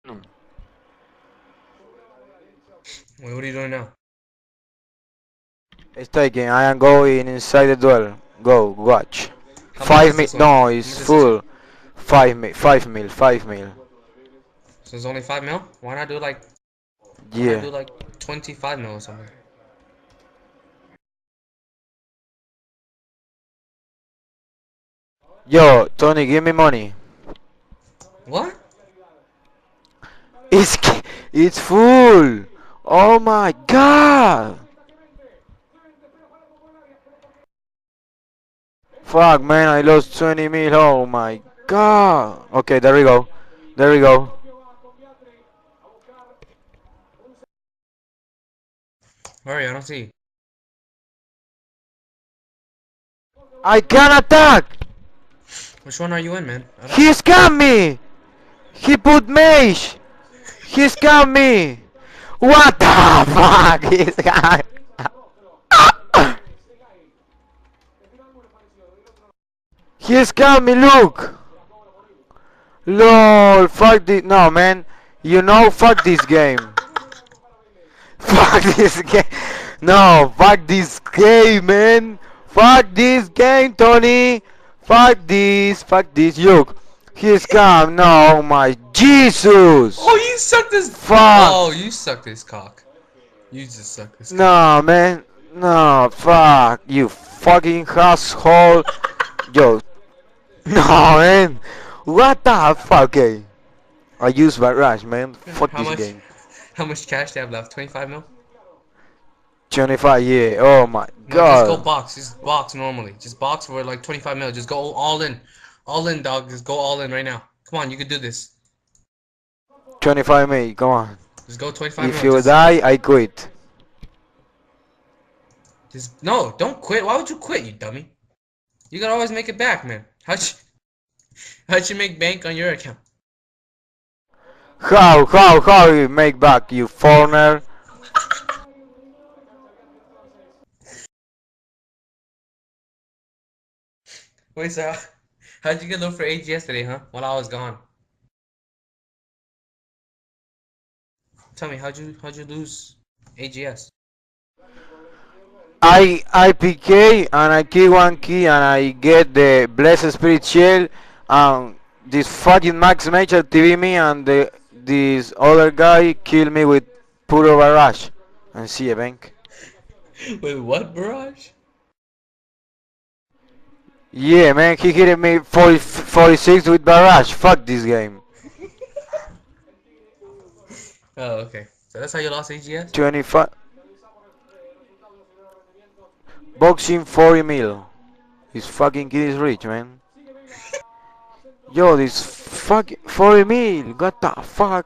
Mm. Wait, what are you doing now? It's taken. I am going inside the duel. Go, watch. How much is 5 mil. this one? No, How it's much is this one? full. 5 mil. 5 mil. 5 mil. So it's only 5 mil? Why not Yeah. do like 25 mil or something? Yo, Tony, give me money. What? It's it's full. Oh my god. Fuck, man, I lost 20 mil. Oh my god. Okay, there we go. There we go. Hurry, I don't see. I can attack. Which one are you in, man? I don't. He scammed me. He put mage. He scammed me. What the fuck is that? He scammed me, look! LOL, fuck this. No, man. You know, fuck this game. Fuck this game. No, fuck this game, man. Fuck this game, Tony. Fuck this. Fuck this. Look. He scammed. No, my Jesus. Oh, you suck this. Fuck. Oh, you suck this cock. You just suck this cock. No, man. No, fuck. You fucking asshole. Yo. No, man. What the fuck, eh? I use Barrage, man. Fuck How this much? game. How much cash do you have left? 25 mil? 25, yeah. Oh my No, just go god. box. Just box normally. Just box for like 25 mil. Just go all in. All in, dog. Just go all in right now. Come on, you can do this. 25 me, come on. Just go 25 If mil. you die, I quit. Just no. Don't quit. Why would you quit, you dummy? You gotta always make it back, man. How'd you make bank on your account? How you make back, you foreigner? Wait, so how'd you get low for AGS today, huh? While I was gone. Tell me, how'd you lose AGS? I PK and I kill one key and I get the Blessed Spirit Shield and this fucking Max Mage TV me and this other guy kill me with puro barrage and see a bank. Wait, what, Barrage? Yeah, man, he hit me 46 with barrage. Fuck this game. Oh, okay. So that's how you lost AGS? 25 boxing 40 mil. This fucking kid is rich, man. Yo, this fucking 40 mil. What the fuck?